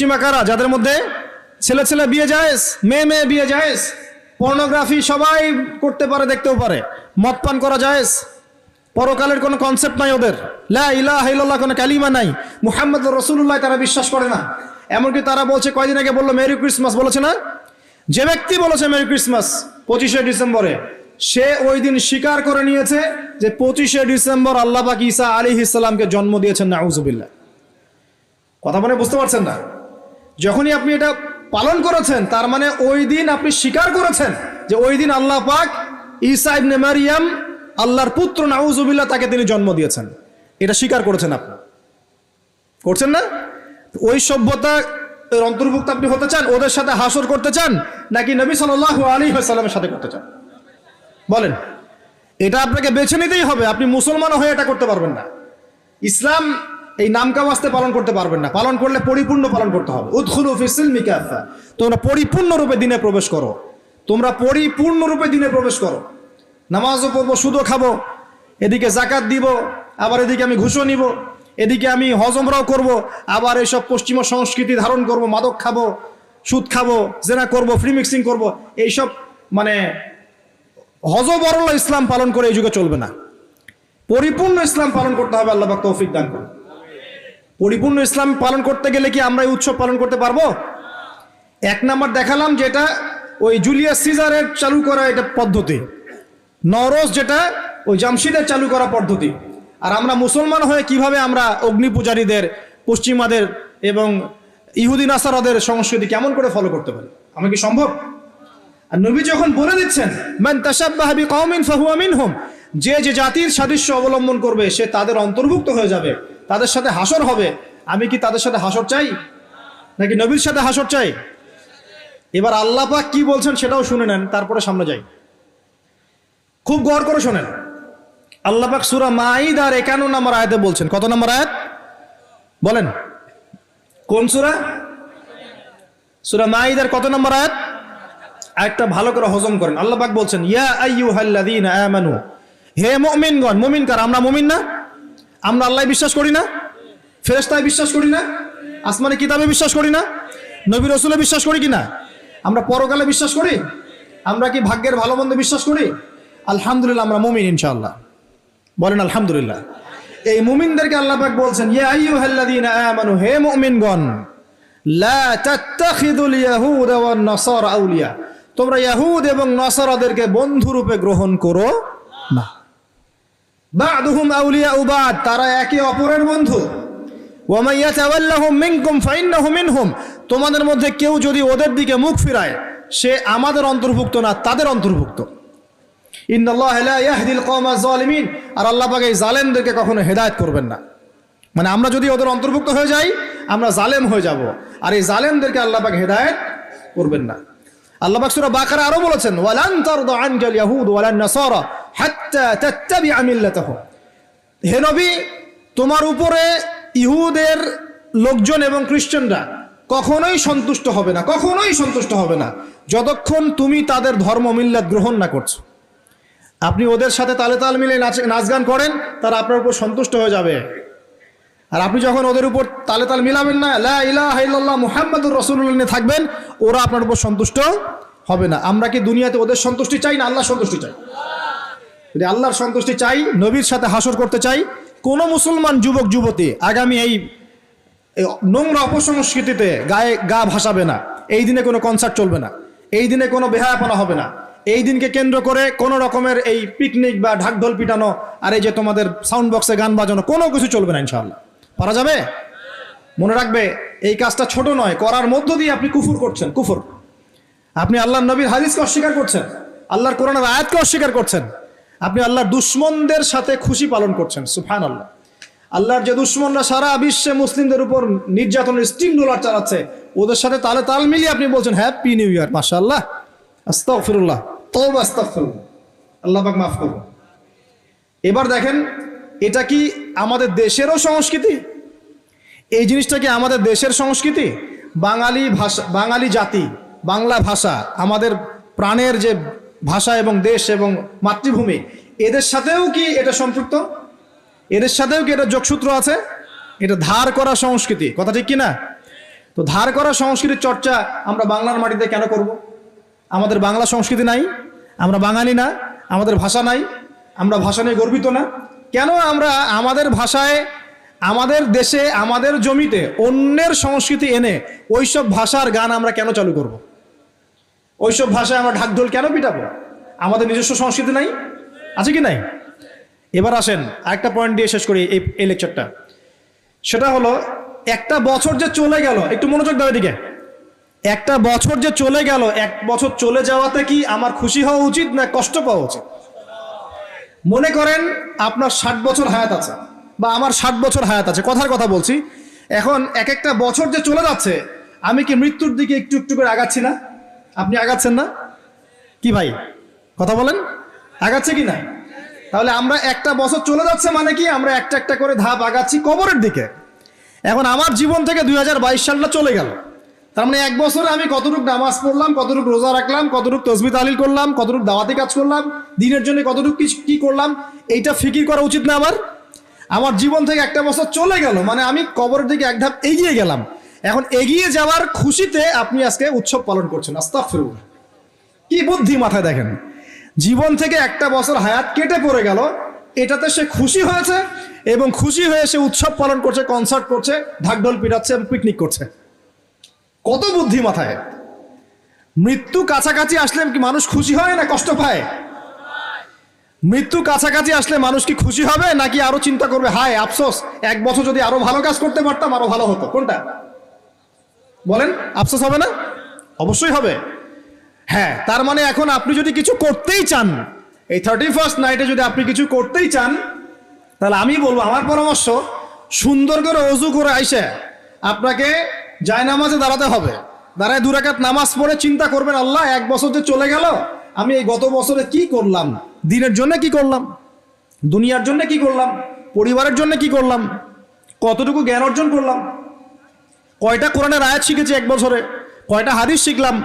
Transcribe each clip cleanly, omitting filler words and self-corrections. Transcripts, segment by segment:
পশ্চিমা কারা? যাদের মধ্যে ছেলে ছেলে বিয়ে জায়েজ, মেয়ে মেয়ে বিয়ে জায়েজ, পর্নোগ্রাফি সবাই করতে পারে, দেখতেও পারে, মদ পান করা জায়েজ, পরকালের কোনো কনসেপ্ট নাই ওদের, লা ইলাহা ইল্লাল্লাহ কোনো কালিমা নাই, মুহাম্মদুর রাসূলুল্লাহ তারা বিশ্বাস করে না। এমনকি তারা বলছে, কয়দিন আগে বললো মেরি ক্রিসমাস, বলেছে না? যে ব্যক্তি বলেছে মেরি ক্রিসমাস 25শে ডিসেম্বরে, সে ওই দিন স্বীকার করে নিয়েছে যে 25শে ডিসেম্বর আল্লাহ পাক ঈসা আলাইহিস সালামকে জন্ম দিয়েছেন। নাউযুবিল্লাহ। কথা মানে বুঝতে পারছেন না? যখনই আপনি এটা পালন করেছেন, তার মানে ওই দিন আপনি স্বীকার করেছেন যে ওই দিন আল্লাহ পাক ঈসা ইবনে মারিয়াম, আল্লাহর পুত্র, নাউযুবিল্লাহ, তাকে তিনি জন্ম দিয়েছেন। এটা স্বীকার করেছেন আপনি, করছেন না? ওই সভ্যতা এর অন্তর্ভুক্ত আপনি হতে চান? ওদের সাথে হাসর করতে চান, নাকি নবী সাল্লাল্লাহু আলাইহি ওয়াসাল্লামের সাথে করতে চান? বলেন। এটা আপনাকে বেছে নিতেই হবে। আপনি মুসলমান হয়ে এটা করতে পারবেন না। ইসলাম এই নামকাওয়াস্তে পালন করতে পারবেন না। পালন করলে পরিপূর্ণ পালন করতে হবে। উদখুলু ফিস সিলমি কাফা। তোমরা পরিপূর্ণরূপে দিনে প্রবেশ করো। তোমরা পরিপূর্ণরূপে দিনে প্রবেশ করো। নামাজও পড়বো, সুদও খাবো, এদিকে জাকাত দিব, আবার এদিকে আমি ঘুষও নিব, এদিকে আমি হজ উমরাও করব, আবার এইসব পশ্চিমা সংস্কৃতি ধারণ করব, মাদক খাবো, সুদ খাবো, জেনা করব, ফ্রি মিক্সিং করব। এইসব মানে হযবরল ইসলাম পালন করে এই যুগে চলবে না। পরিপূর্ণ ইসলাম পালন করতে হবে। আল্লাহ পাক তৌফিক দান করুন। পরিপূর্ণ ইসলাম পালন করতে গেলে কি আমরা এই উৎসব পালন করতে পারবো? এক নাম্বার দেখালাম যেটা ওই জুলিয়াস সিজারের চালু করা এটা পদ্ধতি, নওরোজ যেটা ওই জামশিদের চালু করা পদ্ধতি। আর আমরা মুসলমান হয়ে কিভাবে আমরা অগ্নি পূজারীদের, পশ্চিমাদের এবং ইহুদি নাসারাদের সংস্কৃতি কেমন করে ফলো করতে পারি? আমার কি সম্ভব? আর নবী যখন বলে দিচ্ছেন, মান তাশাব্বাহা বিকওমিন ফাহুয়া মিনহুম, যে যে জাতির সাদৃশ্য অবলম্বন করবে সে তাদের অন্তর্ভুক্ত হয়ে যাবে, তাদের সাথে হাসর হবে। আমি কি তাদের সাথে হাসর চাই, নাকি নবীর সাথে হাসর চাই? এবার আল্লাহ পাক কি বলছেন সেটাও শুনে নেন, তারপরে সামনে যাই। খুব গৌর করে শোনেন। আল্লাহ পাক সূরা মাঈদার 51 নম্বর আয়াতে বলছেন। কত নম্বর আয়াত বলেন? কোন সূরা? সূরা মাঈদার কত নম্বর আয়াত? আয়াতটা ভালো করে হজম করেন। আল্লাহ পাক বলছেন, ইয়া আইয়ুহাল্লাযীনা আমানু, হে মুমিনগণ। মুমিন কারা? আমরা মুমিন না? আমরা আল্লাহ বিশ্বাস করি না? ফেরেশতায় বিশ্বাস করি না? আসমানি কিতাবে বিশ্বাস করি না? নবী রাসূলে বিশ্বাস করি কিনা? আমরা পরকালে বিশ্বাস করি? আমরা কি ভাগ্যের ভালো মন্দ বিশ্বাস করি? আলহামদুলিল্লাহ, আমরা মুমিন ইনশাআল্লাহ। বলেন আলহামদুলিল্লাহ। এই মুমিনদেরকে আল্লাহ পাক বলছেন, ইয়া আইয়ুহাল্লাযীনা আমানু, হে মুমিনগণ, লা তাত্তাখিযুল ইয়াহুদা ওয়ান নাসারা আউলিয়া, তোমরা ইহুদ এবং নাসারাদেরকে বন্ধু রূপে গ্রহণ করো না। বা'দুহুম আউলিয়াউ বা'দ, তারা একে অপরের বন্ধু। ওয়া মান ইয়াতাওয়াল্লাহুম মিনকুম ফাইন্নাহু মিনহুম, তোমাদের মধ্যে কেউ যদি ওদের দিকে মুখ ফিরায় সে আমাদের অন্তর্ভুক্ত না, তাদের অন্তর্ভুক্ত। ইন্নাল্লাহা লা ইয়াহদিল কওমাজ জালিমিন, আর আল্লাহ পাক এই জালেমদেরকে কখনো হেদায়েত করবেন না। মানে আমরা যদি ওদের অন্তর্ভুক্ত হয়ে যাই আমরা জালেম হয়ে যাব, আর এই জালেমদেরকে আল্লাহ পাক হেদায়েত করবেন না। আল্লাহ পাক সূরা বাকারা আরো বলেছেন, ওয়ালান তারদা আনকাল ইয়াহুদ ওয়ালান নাসারা হাত্তা তাত্তাবিআ মিল্লাতাহুম, হে নবী, তোমার উপরে ইহুদের লোকজন এবং খ্রিস্টানরা কখনোই সন্তুষ্ট হবে না, কখনোই সন্তুষ্ট হবে না, যতক্ষণ তুমি তাদের ধর্ম মিল্লাত গ্রহণ না করছো। আপনি ওদের সাথে তালে তাল মিলে নাচ গান করেন, তারা আপনার উপর সন্তুষ্ট হয়ে যাবে। আর আপনি যখন ওদের উপর তালে তাল মিলাবেন না, লা ইলাহা ইল্লাল্লাহ মুহাম্মাদুর রাসূলুল্লাহ নিয়ে থাকবেন, ওরা আপনার উপর সন্তুষ্ট হবে না। আমরা কি দুনিয়াতে ওদের সন্তুষ্টি চাই না আল্লাহর সন্তুষ্টি চাই? যদি আল্লাহর সন্তুষ্টি চাই, নবীর সাথে হাসর করতে চাই, কোন মুসলমান যুবক যুবতী আগামী এই নোংরা অপসংস্কৃতিতে গায়ে গা ভাসাবে না। এই দিনে কোনো কনসার্ট চলবে না, এই দিনে কোনো বেহায়াপনা হবে না, এই দিনকে কেন্দ্র করে কোনো রকমের এই পিকনিক বা ঢাকঢোল পিটানো আর এই যে তোমাদের সাউন্ড বক্সে গান বাজানো কোনো কিছু চলবে না ইনশাআল্লাহ। পারা যাবে? মনে রাখবে, এই কাজটা ছোট নয়, করার মধ্য দিয়ে আপনি কুফর করছেন। কুফর, আপনি আল্লাহর নবীর হাদিসকে অস্বীকার করছেন, আল্লাহর কোরআনের আয়াতকে অস্বীকার করছেন, আপনি আল্লাহর দুশমনদের সাথে খুশি পালন করছেন। সুবহানাল্লাহ। আল্লাহর যে দুশমনরা সারা বিশ্বে মুসলিমদের উপর নির্যাতনের স্টিম রোলার চালাচ্ছে, ওদের সাথে তালে তাল মিলিয়ে আপনি বলছেন হ্যাপি নিউ ইয়ার, মাশাআল্লাহ, আস্তাগফিরুল্লাহ, তওবা, আস্তাগফিরুল্লাহ, আল্লাহ পাক মাফ করুন। এবার দেখেন, এটা কি আমাদের দেশেরও সংস্কৃতি? এই জিনিসটা কি আমাদের দেশের সংস্কৃতি? বাঙালি ভাষা, বাঙালি জাতি, বাংলা ভাষা আমাদের প্রাণের যে ভাষা এবং দেশ এবং মাতৃভূমি, এদের সাথেও কি এটা সম্পৃক্ত? এদের সাথেও কি এটা যোগসূত্র আছে? এটা ধার করা সংস্কৃতি, কথা ঠিক কিনা? তো ধার করা সংস্কৃতির চর্চা আমরা বাংলার মাটিতে কেন করব? আমাদের বাংলা সংস্কৃতি নাই? আমরা বাঙালি না? আমাদের ভাষা নাই? আমরা ভাষা নিয়ে গর্বিত না? কেন আমরা আমাদের ভাষায়, আমাদের দেশে, আমাদের জমিতে অন্যের সংস্কৃতি এনে ওইসব ভাষার গান আমরা কেন চালু করব? ওইসব ভাষায় আমরা ঢাকঢোল কেন পিটাবো? আমাদের নিজস্ব সংস্কৃতি নাই? আছে কি নাই? এবার আসেন আরেকটা পয়েন্ট দিয়ে শেষ করি এই লেকচারটা। সেটা হলো, একটা বছর যে চলে গেল, একটু মনোযোগ দাও এদিকে। একটা বছর যে চলে গেল, এক বছর চলে যাওয়াতে কি আমার খুশি হওয়া উচিত না কষ্ট পাওয়া উচিত? মনে করেন আপনার 60 বছর হায়াত আছে, বা আমার 60 বছর হায়াত আছে, কথার কথা বলছি। এখন এক একটা বছর যে চলে যাচ্ছে, আমি কি মৃত্যুর দিকে একটু একটু করে আগাচ্ছি না? আপনি আগাচ্ছেন না? কি ভাই কথা বলেন, আগাচ্ছে কি না? তাহলে আমরা একটা বছর চলে যাচ্ছে মানে কি, আমরা একটা একটা করে ধাপ আগাচ্ছি কবরের দিকে। এখন আমার জীবন থেকে 2022 সালটা চলে গেল, তার মানে এক বছরে আমি কতটুকু নামাজ পড়লাম, কতটুকু রোজা রাখলাম, কতটুকু তসবিহ তাহলিল করলাম, কতটুকু দাওয়াতি কাজ করলাম, দিনের জন্য কতটুকু কি করলাম, এইটা ফিকির করা উচিত না আমার? আমার জীবন থেকে একটা বছর চলে গেল মানে আমি কবরের দিকে এক ধাপ এগিয়ে গেলাম। এখন এগিয়ে যাওয়ার খুশিতে আপনি আজকে উৎসব পালন করছেন। আস্তাগফিরুল্লাহ, কি বুদ্ধি মাথায়! দেখেন, জীবন থেকে একটা বছর হায়াত কেটে পড়ে গেল, এটাতে সে খুশি হয়েছে এবং খুশি হয়ে সে উৎসব পালন করছে, কনসার্ট করছে, ঢাকঢোল পিটাচ্ছে এবং পিকনিক করছে। কত বুদ্ধি মাথায়! মৃত্যু কাছাকাছি আসলে কি মানুষ খুশি হয় না কষ্ট পায়? মৃত্যু কাছাকাছি আসলে মানুষ কি খুশি হবে নাকি আরো চিন্তা করবে, হায় আফসোস, এক বছর যদি আরো ভালো কাজ করতে পারতাম আরো ভালো হতো? কোনটা বলেন? আফসোস হবে না? অবশ্যই হবে। হ্যাঁ, তার মানে এখন আপনি যদি কিছু করতেই চান, এই 31st নাইটে যদি আপনি কিছু করতেই চান, তাহলে আমি বলবো, আমার পরামর্শ, সুন্দর করে ওযু করে আইসে আপনাকে জায়নামাজে দাঁড়াতে হবে। দাঁড়ায় 2 রাকাত নামাজ পড়ে চিন্তা করবেন, আল্লাহ এক বছর যে চলে গেল, আমি এই গত বছরে কি করলাম, দিনের জন্য কি করলাম, দুনিয়ার জন্য কি করলাম, পরিবারের জন্য কি করলাম, কতটুকু জ্ঞান অর্জন করলাম, কয়টা কোরআনের আয়াত শিখেছি এক বছরে, কয়টা হাদিস শিখলাম,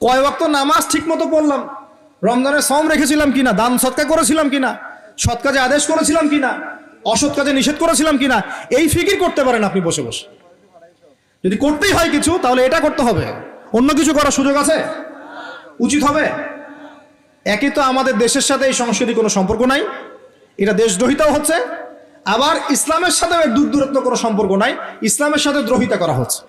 কয় ওয়াক্ত নামাজ ঠিক মতো পড়লাম, রমজানের সওম রেখেছিলাম কিনা, দান সদকা করেছিলাম কিনা, সৎ কাজে আদেশ করেছিলাম কিনা, অসৎ কাজে নিষেধ করেছিলাম কিনা, এই ফিকির করতে পারেন আপনি বসে বসে। যদি করতেই হয় কিছু, তাহলে এটা করতে হবে। অন্য কিছু করার সুযোগ আছে? উচিত হবে? একই তো আমাদের দেশের সাথে এই সংস্কৃতি কোনো সম্পর্ক নাই, এটা দেশদ্রোহিতাও হচ্ছে, আবার ইসলামের সাথে দূরত্ব কোনো সম্পর্ক নাই, ইসলামের সাথে দ্রোহিতা করা হচ্ছে।